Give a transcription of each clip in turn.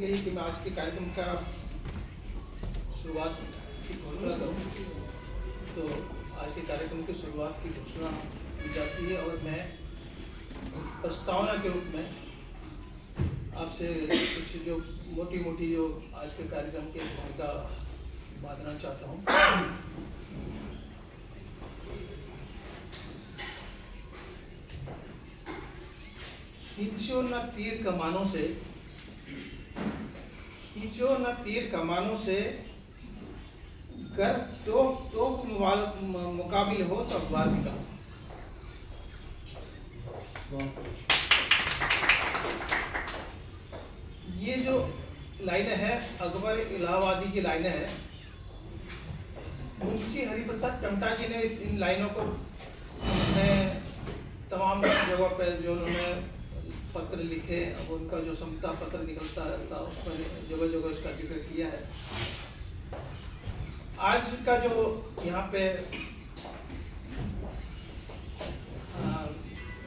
गई कि मैं आज के कार्यक्रम का शुरुआत की घोषणा करूं, तो आज के कार्यक्रम की शुरुआत की घोषणा की जाती है और मैं प्रस्तावना के रूप में आपसे कुछ जो मोटी जो आज के कार्यक्रम की भूमिका बांधना चाहता हूं। खींचो न तीर कमानों से, खींचो न तीर कमानों से, गर तो मुकाबिल हो तो अखबार निकाल। ये जो लाइनें हैं अकबर इलाहाबादी की लाइनें हैं। मुंशी हरिप्रसाद टमटा जी ने इन लाइनों को अपने तमाम जगहों पर जो उन्होंने पत्र लिखे, अब उनका जो समता पत्र निकलता था उसमें जगह जगह इसका जिक्र किया है। आज का जो यहाँ पे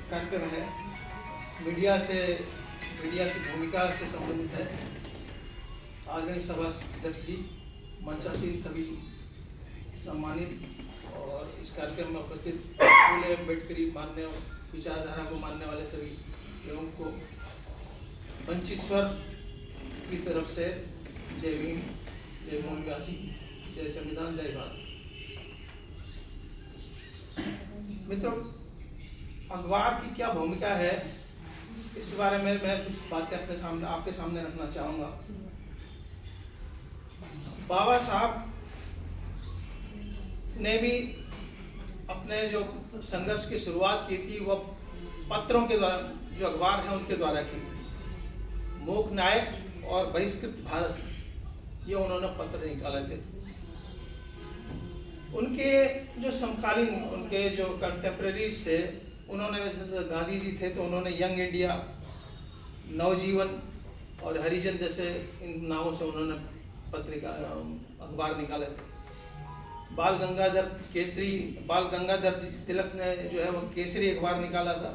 कार्यक्रम है मीडिया की भूमिका से संबंधित है। आदरणीय सभा अध्यक्ष जी, मंचासीन सभी सम्मानित और इस कार्यक्रम में उपस्थित फूले अम्बेडकरी मानने और विचारधारा को मानने वाले सभी लोगों को वंचित स्वर की तरफ से जय भीम, जय मूलवासी, जय संविधान, जय भारत। मित्रों, अखबार की क्या भूमिका है इस बारे में मैं कुछ बातें आपके सामने रखना चाहूँगा। बाबा साहब ने भी अपने जो संघर्ष की शुरुआत की थी वह पत्रों के द्वारा, जो अखबार है उनके द्वारा की थी। मूक नायक और बहिष्कृत भारत, ये उन्होंने पत्र निकाले थे। उनके जो समकालीन, उनके जो कंटेम्प्रेरीज थे, उन्होंने वैसे गांधी जी थे तो उन्होंने यंग इंडिया, नवजीवन और हरिजन जैसे इन नामों से उन्होंने पत्रिका अखबार निकाले थे। बाल गंगाधर तिलक ने जो है वो केसरी अखबार निकाला था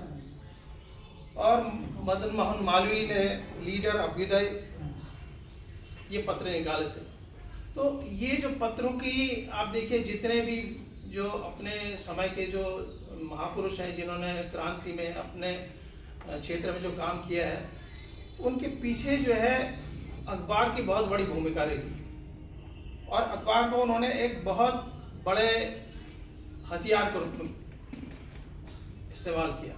और मदन मोहन मालवीय ने लीडर, अभ्युदय, ये पत्र निकाले थे। तो ये जो पत्रों की आप देखिए, जितने भी जो अपने समय के जो महापुरुष हैं जिन्होंने क्रांति में अपने क्षेत्र में जो काम किया है, उनके पीछे जो है अखबार की बहुत बड़ी भूमिका रही और अखबार को उन्होंने एक बहुत बड़े हथियार के रूप में इस्तेमाल किया।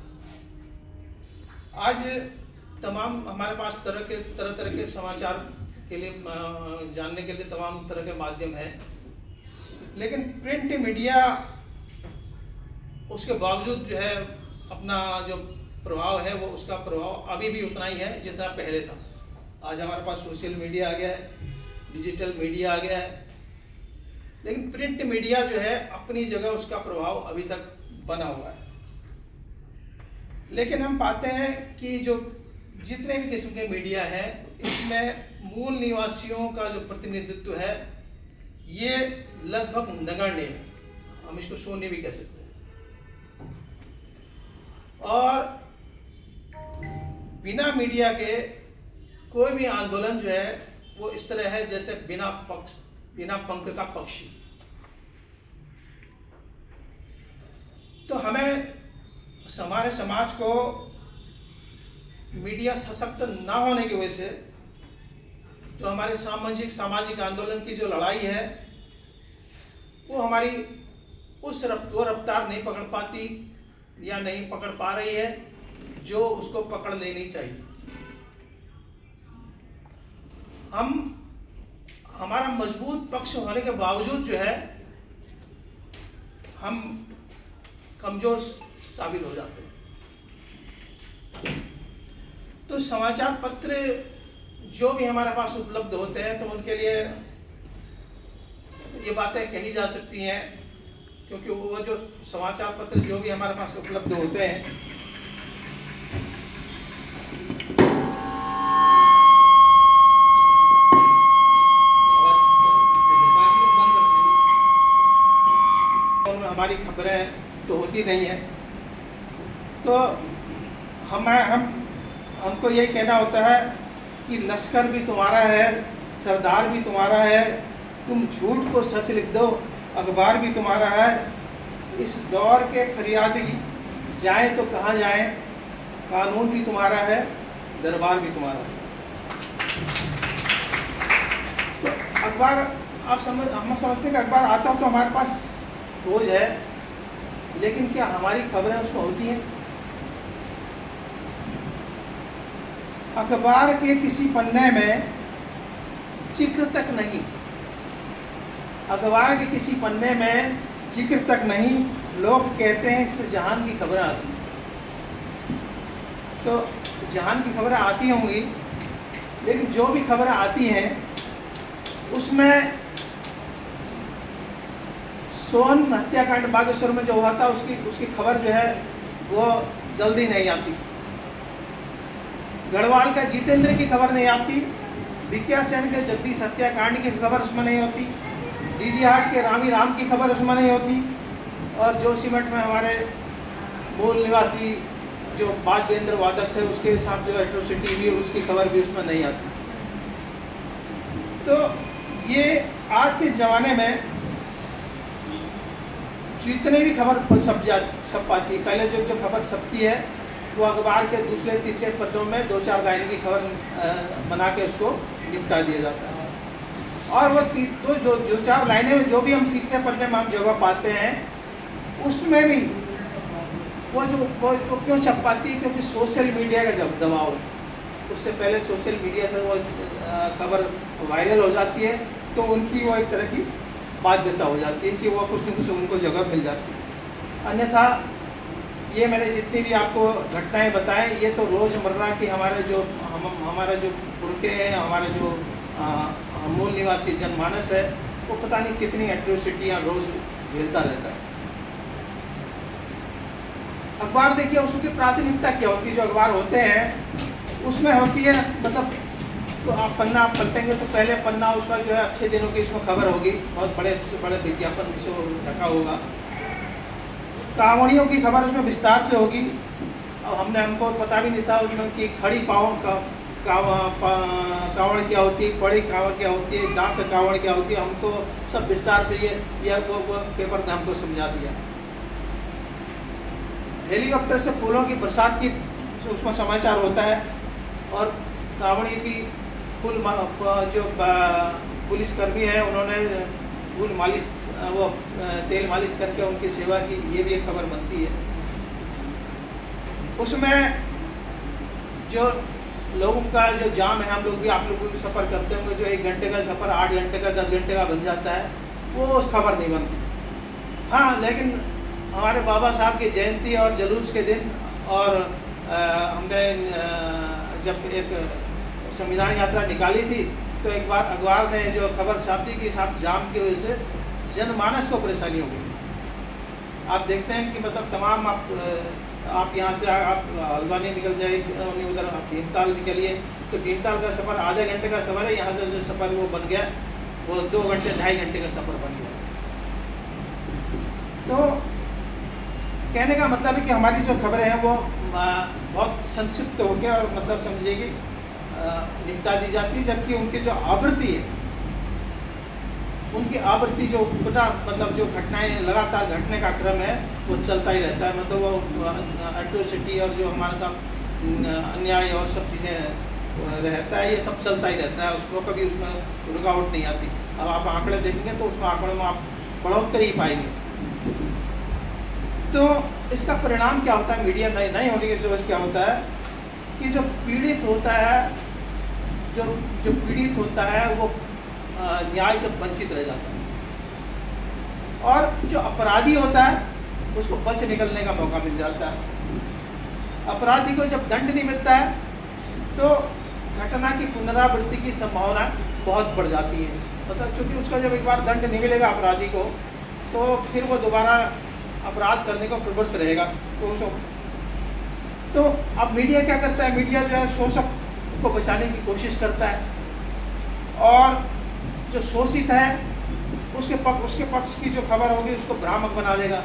आज तमाम हमारे पास तरह के समाचार के लिए जानने के लिए तमाम तरह के माध्यम हैं, लेकिन प्रिंट मीडिया उसके बावजूद जो है अपना जो प्रभाव है वो उसका प्रभाव अभी भी उतना ही है जितना पहले था। आज हमारे पास सोशल मीडिया आ गया है, डिजिटल मीडिया आ गया है, लेकिन प्रिंट मीडिया जो है अपनी जगह उसका प्रभाव अभी तक बना हुआ है। लेकिन हम पाते हैं कि जो जितने भी किस्म के मीडिया है, इसमें मूल निवासियों का जो प्रतिनिधित्व है ये लगभग नगण्य है, हम इसको शून्य भी कह सकते हैं। और बिना मीडिया के कोई भी आंदोलन जो है वो इस तरह है जैसे बिना पंख का पक्षी। तो हमें हमारे समाज को मीडिया सशक्त ना होने की वजह से जो हमारे सामाजिक आंदोलन की जो लड़ाई है वो हमारी वो रफ्तार नहीं पकड़ पाती या नहीं पकड़ पा रही है जो उसको पकड़ लेनी चाहिए। हमारा मजबूत पक्ष होने के बावजूद जो है हम कमजोर साबित हो जाते हैं। तो समाचार पत्र जो भी हमारे पास उपलब्ध होते हैं तो उनके लिए ये बातें कही जा सकती हैं, क्योंकि वो जो समाचार पत्र जो भी हमारे पास उपलब्ध होते हैं हमारी खबरें तो होती नहीं है। तो हमको यही कहना होता है कि लश्कर भी तुम्हारा है, सरदार भी तुम्हारा है, तुम झूठ को सच लिख दो, अखबार भी तुम्हारा है। इस दौर के फरियादी जाएं तो कहाँ जाएं, कानून भी तुम्हारा है, दरबार भी तुम्हारा है। तो अखबार हम समझते हैं कि अखबार आता तो हमारे पास रोज है, लेकिन क्या हमारी खबरें उसमें होती हैं? अखबार के किसी पन्ने में जिक्र तक नहीं, अखबार के किसी पन्ने में जिक्र तक नहीं, लोग कहते हैं इस पर जहान की खबरें आती हैं। तो जहान की खबरें आती होंगी, लेकिन जो भी खबरें आती हैं उसमें सोन हत्याकांड बागेश्वर में जो हुआ था उसकी खबर जो है वो जल्दी नहीं आती। गढ़वाल का जितेंद्र की खबर नहीं आती, विक्या सेन के जगदीश हत्याकांड की खबर उसमें नहीं होती, डीडीहाट के रामी राम की खबर उसमें नहीं होती, और जोशीमठ में हमारे मूल निवासी जो वाद्य यंत्र वादक थे उसके साथ जो एट्रोसिटी हुई उसकी खबर भी उसमें नहीं आती। तो ये आज के ज़माने में जितने भी खबर छप पाती है, पहले जो खबर छपती है वो अखबार के दूसरे तीसरे पन्नों में 2-4 लाइन की खबर बना के उसको निपटा दिया जाता है। और वो जो 4 लाइनें में जो भी हम तीसरे पन्ने में हम जगह पाते हैं उसमें भी वो क्यों छप पाती है? क्योंकि सोशल मीडिया का जब दबाव है। उससे पहले सोशल मीडिया से वो खबर वायरल हो जाती है तो उनकी वो एक तरह की बाध्यता हो जाती है कि वो कुछ न कुछ उनको जगह मिल जाती है। अन्यथा ये मैंने जितनी भी आपको घटनाएं बताएं ये तो रोज़मर्रा की हमारा जो पुरखे हैं, हमारे जो मूल निवासी जनमानस है वो पता नहीं कितनी एट्रोसिटियाँ रोज़ झेलता रहता है। अखबार देखिए उसकी प्राथमिकता क्या होती है? जो अखबार होते हैं उसमें होती है मतलब तो आप पन्ना पलटेंगे तो पहले पन्ना उसका जो है अच्छे दिनों की उसमें खबर होगी, बहुत बड़े से बड़े विज्ञापन से ढका होगा। कांवड़ियों की खबर उसमें विस्तार से होगी। और हमको पता भी नहीं था उसमें कि खड़ी कांवड़ क्या होती है, पड़ी कांवड़ क्या होती है, डाक कांवड़ क्या होती है, हमको सब विस्तार से ये पेपर ने हमको समझा दिया। हेलीकॉप्टर से फूलों की बरसात की उसमें समाचार होता है, और कांवड़ी की फूल जो पुलिसकर्मी है उन्होंने फूल मालिश वो तेल मालिश करके उनकी सेवा की, ये भी एक खबर बनती है। उसमें जो लोगों का जो जाम है, हम लोग भी आप लोग भी सफ़र करते होंगे, जो 1 घंटे का सफ़र 8 घंटे का 10 घंटे का बन जाता है, वो उस खबर नहीं बनती। हाँ, लेकिन हमारे बाबा साहब की जयंती और जुलूस के दिन और हमने जब एक संविधान यात्रा निकाली थी तो एक बार अखबार ने जो खबर छापी कि साहब जाम की वजह से जनमानस को परेशानी हो गई। आप देखते हैं कि मतलब तमाम आप यहाँ से आप हल्द्वानी निकल जाए, उधर आप भीमताल निकलिए तो भीमताल का सफ़र आधे घंटे का सफ़र है, यहाँ से जो सफ़र वो बन गया वो 2 घंटे 2.5 घंटे का सफ़र बन गया। तो कहने का मतलब है कि हमारी जो खबरें हैं वो बहुत संक्षिप्त हो गया और मतलब समझिए कि निपटा दी जाती है, जबकि उनकी जो आवृत्ति है, उनकी आवृत्ति जो मतलब जो घटनाएं लगातार घटने का क्रम है वो चलता ही रहता है। मतलब वो एट्रोसिटी और जो हमारे साथ अन्याय और सब चीज़ें रहता है, ये सब चलता ही रहता है, उसको कभी उसमें रुकावट नहीं आती। अब आप आंकड़े देखेंगे तो उसमें आंकड़ों में आप बढ़ोतरी ही पाएंगे। तो इसका परिणाम क्या होता है? मीडिया नहीं होने की वजह से क्या होता है कि जो पीड़ित होता है, जो पीड़ित होता है वो न्याय से वंचित रह जाता है, और जो अपराधी होता है उसको बच निकलने का मौका मिल जाता है। अपराधी को जब दंड नहीं मिलता है तो घटना की पुनरावृत्ति की संभावना बहुत बढ़ जाती है। मतलब चूँकि उसका जब एक बार दंड नहीं मिलेगा अपराधी को तो फिर वो दोबारा अपराध करने को प्रवृत्त रहेगा। तो अब मीडिया क्या करता है? मीडिया जो है शोषक को बचाने की कोशिश करता है, और जो शोषित है उसके पक्ष की जो खबर होगी उसको भ्रामक बना देगा,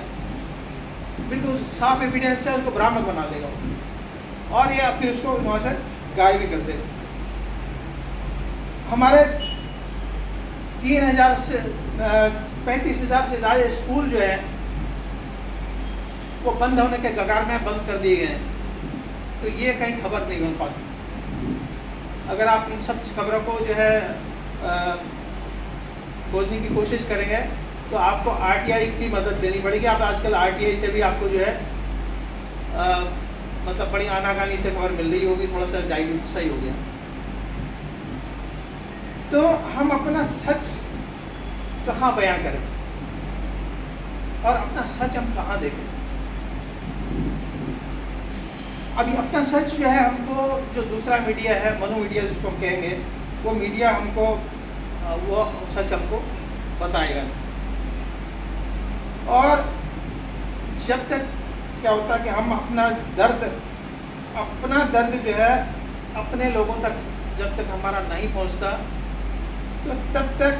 बिल्कुल साफ एविडेंस है, उसको भ्रामक बना देगा और या फिर उसको वहाँ से गायब भी कर देगा। हमारे 3,000 से 35,000 से ज़्यादा स्कूल जो है वो बंद होने के कगार में बंद कर दिए गए हैं। तो ये कहीं खबर नहीं बन पाती। अगर आप इन सब खबरों को जो है खोजने की कोशिश करेंगे तो आपको RTI की मदद लेनी पड़ेगी। आप आजकल RTI से भी आपको जो है मतलब बड़ी आनाकानी से खबर मिल रही होगी, थोड़ा सा डाइल्यूट सही हो गया। तो हम अपना सच कहाँ बयां करें और अपना सच हम कहाँ देखें? अभी अपना सच जो है हमको जो दूसरा मीडिया है, मनु मीडिया जिसको हम कहेंगे, वो मीडिया हमको वो सच हमको बताएगा। और जब तक क्या होता है कि हम अपना दर्द जो है अपने लोगों तक जब तक हमारा नहीं पहुंचता तो तब तक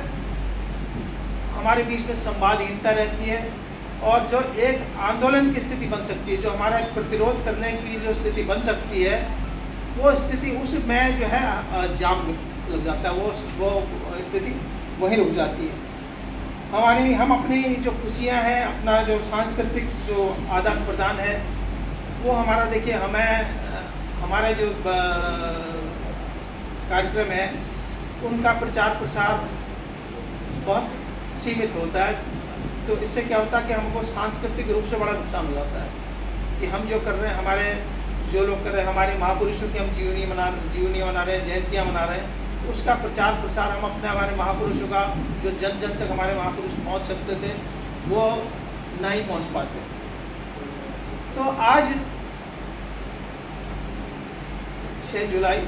हमारे बीच में संवादहीनता रहती है। और जो एक आंदोलन की स्थिति बन सकती है, जो हमारा प्रतिरोध करने की जो स्थिति बन सकती है, वो स्थिति उसमें जो है जाम लग जाता है, वो स्थिति वहीं रुक जाती है। हम अपनी जो खुशियां हैं, अपना जो सांस्कृतिक जो आदान प्रदान है, वो हमारा देखिए हमारे जो कार्यक्रम है उनका प्रचार प्रसार बहुत सीमित होता है। तो इससे क्या होता है कि हमको सांस्कृतिक रूप से बड़ा नुकसान हो जाता है कि हम जो कर रहे हैं, हमारे जो लोग कर रहे हैं, हमारे महापुरुषों की हम जीवनी मना रहे हैं, जयंतियाँ मना रहे हैं, उसका प्रचार प्रसार हम हमारे महापुरुषों का जो जन जन तक हमारे महापुरुष पहुंच सकते थे वो नहीं पहुंच पाते। तो आज 6 जुलाई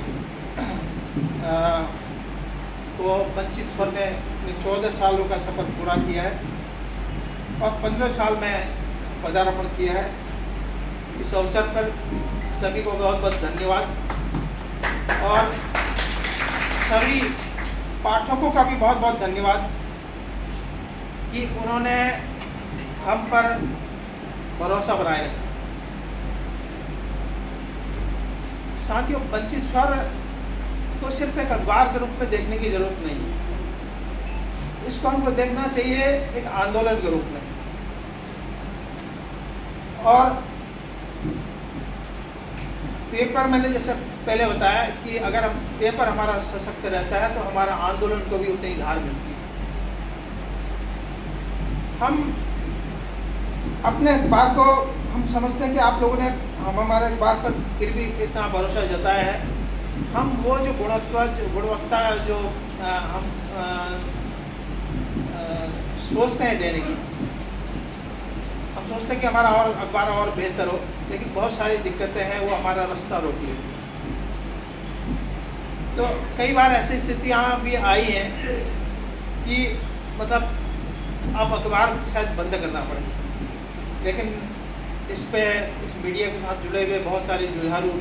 को वंचित स्वर ने 14 सालों का शपथ पूरा किया है और 15 साल में पदार्पण किया है। इस अवसर पर सभी को बहुत बहुत धन्यवाद और सभी पाठकों का भी बहुत बहुत धन्यवाद कि उन्होंने हम पर भरोसा बनाए रखा। साथियों, वंचित स्वर को सिर्फ एक अखबार के रूप में देखने की जरूरत नहीं है, इसको हमको देखना चाहिए एक आंदोलन के रूप में। और पेपर, मैंने जैसे पहले बताया कि अगर हम पेपर हमारा सशक्त रहता है तो हमारा आंदोलन को भी उतनी धार मिलती है। हम अपने अखबार को हम समझते हैं कि आप लोगों ने हमारे अखबार पर फिर भी इतना भरोसा जताया है। हम वो जो गुणवत्ता जो हम सोचते हैं देने की, हम सोचते हैं कि हमारा और अखबार और बेहतर हो, लेकिन बहुत सारी दिक्कतें हैं वो हमारा रास्ता रोक लेती हैं। तो कई बार ऐसी स्थितियाँ भी आई हैं कि मतलब अब अखबार शायद बंद करना पड़े, लेकिन इस मीडिया के साथ जुड़े हुए बहुत सारे जुझारू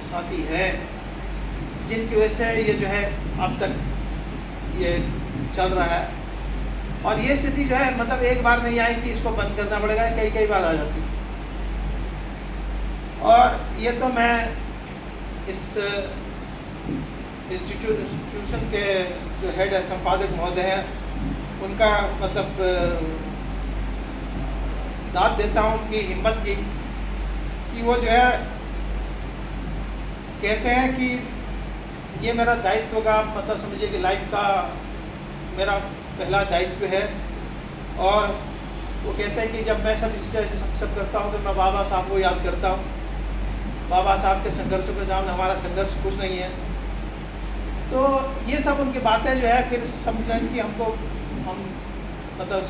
साथी हैं जिनकी वजह से ये जो है अब तक ये चल रहा है। और ये स्थिति जो है मतलब एक बार नहीं आई कि इसको बंद करना पड़ेगा, कई बार आ जाती है। और ये तो मैं इस इंस्टीट्यूशन के जो हेड है, संपादक महोदय हैं, उनका मतलब दाद देता हूँ उनकी हिम्मत की कि वो जो है कहते हैं कि ये मेरा दायित्व का मतलब समझिए कि लाइफ का मेरा पहला दायित्व है। और वो कहते हैं कि जब मैं सब करता हूँ तो मैं बाबा साहब को याद करता हूँ। बाबा साहब के संघर्षों के सामने हमारा संघर्ष कुछ नहीं है। तो ये सब उनकी बातें जो है फिर समझें कि हमको हम मतलब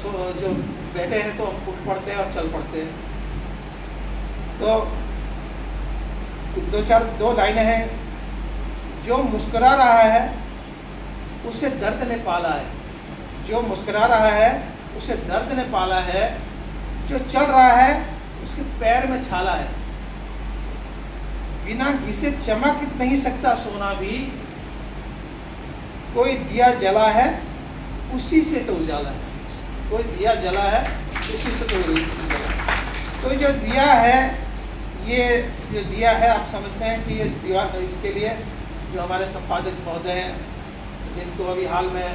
जो बैठे हैं तो हम उठ पड़ते हैं और चल पड़ते हैं। तो दो लाइनें हैं। जो मुस्कुरा रहा है उसे दर्द ने पाला है, जो मुस्कुरा रहा है उसे दर्द ने पाला है, जो चल रहा है उसके पैर में छाला है। बिना घी से चमक नहीं सकता सोना भी, कोई दिया जला है उसी से तो उजाला है। कोई दिया जला है उसी से तो उजाला है। तो जो दिया है, ये जो दिया है आप समझते हैं कि इसके लिए जो हमारे संपादक महोदय हैं, जिनको अभी हाल में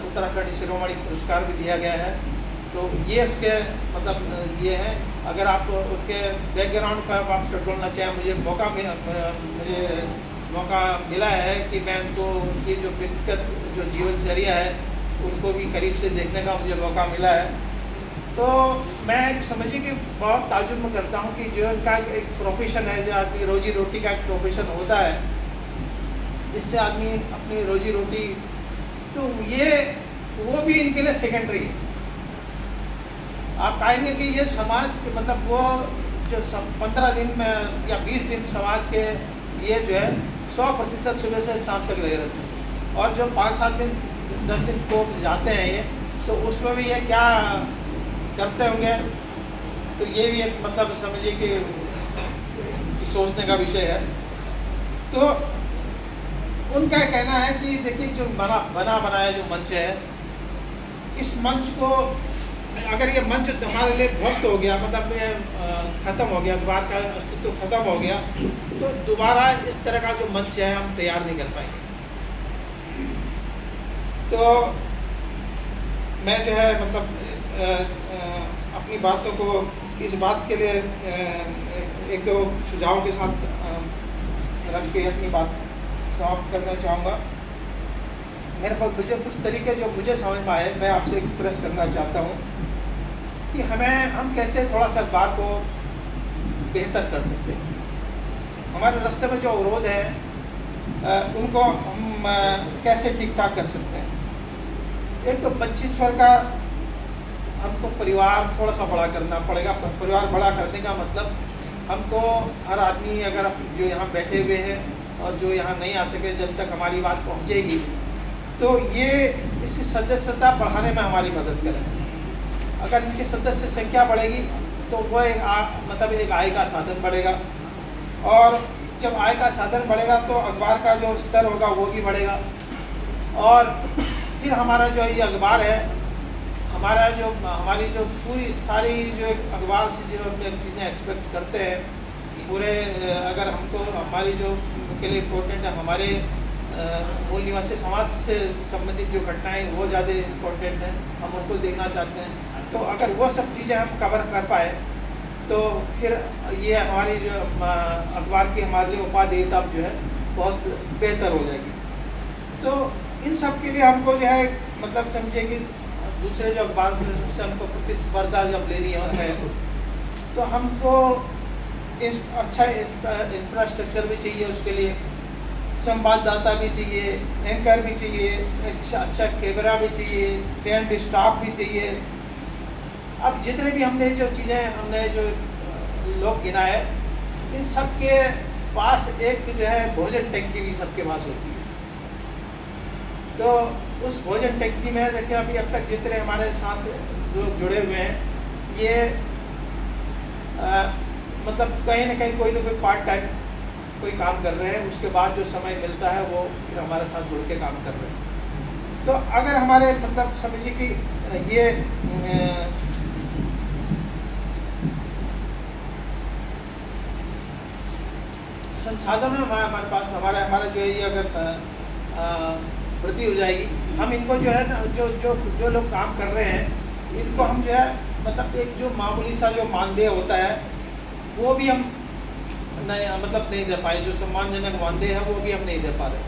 उत्तराखंड शिरोमणि पुरस्कार भी दिया गया है। तो ये उसके मतलब ये है। अगर आप उनके बैकग्राउंड पर आप बोलना चाहें, मुझे मौका मिला है कि मैं उनको उनकी जो व्यक्तिगत जो जीवनचर्या है उनको भी करीब से देखने का मुझे मौका मिला है। तो मैं समझिए कि बहुत ताजुब करता हूँ कि जो उनका एक प्रोफेशन है, जो आदमी रोजी रोटी का एक प्रोफेशन होता है जिससे आदमी अपनी रोजी रोटी, तो ये वो भी इनके लिए सेकेंडरी है। आप पाएंगे कि ये समाज के मतलब वो जो 15 दिन में या 20 दिन समाज के ये जो है 100% सुबह से शाम तक लगे रहते हैं। और जो 5-7 दिन 10 दिन को जाते हैं ये, तो उसमें भी ये क्या करते होंगे, तो ये भी एक मतलब समझिए कि सोचने का विषय है। तो उनका कहना है कि देखिए जो बना बनाया जो मंच है, इस मंच को अगर ये मंच हमारे लिए ध्वस्त हो गया, मतलब ये ख़त्म हो गया, अखबार का अस्तित्व ख़त्म हो गया, तो दोबारा इस तरह का जो मंच है हम तैयार नहीं कर पाएंगे। तो मैं जो है मतलब अपनी बातों को इस बात के लिए एक दो सुझावों के साथ रख के अपनी बात समाप्त करना चाहूँगा। मेरे पास मुझे कुछ तरीके जो मुझे समझ में आए मैं आपसे एक्सप्रेस करना चाहता हूँ कि हम कैसे थोड़ा सा अखबार को बेहतर कर सकते हैं। हमारे रास्ते में जो अवरोध है उनको हम कैसे ठीक ठाक कर सकते हैं। एक तो 25 वर्ष का हमको परिवार थोड़ा सा बड़ा करना पड़ेगा। परिवार बड़ा करने का मतलब हमको हर आदमी अगर जो यहाँ बैठे हुए हैं और जो यहाँ नहीं आ सके, जब तक हमारी बात पहुँचेगी, तो ये इसकी सदस्यता बढ़ाने में हमारी मदद करें। अगर इनकी सदस्य संख्या बढ़ेगी तो वो मतलब एक आय का साधन बढ़ेगा, और जब आय का साधन बढ़ेगा तो अखबार का जो स्तर होगा वो भी बढ़ेगा। और फिर हमारा जो ये अखबार है, हमारी जो पूरी सारी जो अखबार से जो हम चीज़ें एक्सपेक्ट करते हैं पूरे, अगर हमको हमारी जो के लिए इम्पोर्टेंट है, हमारे मूल निवासी समाज से संबंधित जो घटनाएं वो ज़्यादा इम्पोर्टेंट हैं, हम उनको देखना चाहते हैं। तो अगर वो सब चीज़ें हम कवर कर पाए तो फिर ये हमारी जो अखबार की हमारे लिए उपादेयता जो है बहुत बेहतर हो जाएगी। तो इन सब के लिए हमको जो है मतलब समझिए कि दूसरे जो अखबार से हमको प्रतिस्पर्धा जब लेनी है तो हमको अच्छा इंफ्रास्ट्रक्चर भी चाहिए, उसके लिए संवाददाता भी चाहिए, एंकर भी चाहिए, अच्छा कैमरा भी चाहिए, ट्रेंड स्टाफ भी चाहिए। अब जितने भी हमने जो लोग गिना है, इन सब के पास एक जो है भोजन टंकी भी सबके पास होती है। तो उस भोजन टंकी में देखिए अभी अब तक जितने हमारे साथ लोग जुड़े हुए हैं, ये मतलब कहीं ना कहीं कोई ना कोई पार्ट टाइम कोई काम कर रहे हैं, उसके बाद जो समय मिलता है वो फिर हमारे साथ जुड़ के काम कर रहे हैं। तो अगर हमारे मतलब समझिए कि ये संसाधन है हमारे पास, हमारा जो है ये अगर वृद्धि हो जाएगी, हम इनको जो है ना जो लोग काम कर रहे हैं इनको हम जो है मतलब एक जो मामूली सा जो मानदेय होता है वो भी हम नहीं दे पाए, जो सम्मानजनक मानदेय है वो भी हम नहीं दे पा रहे।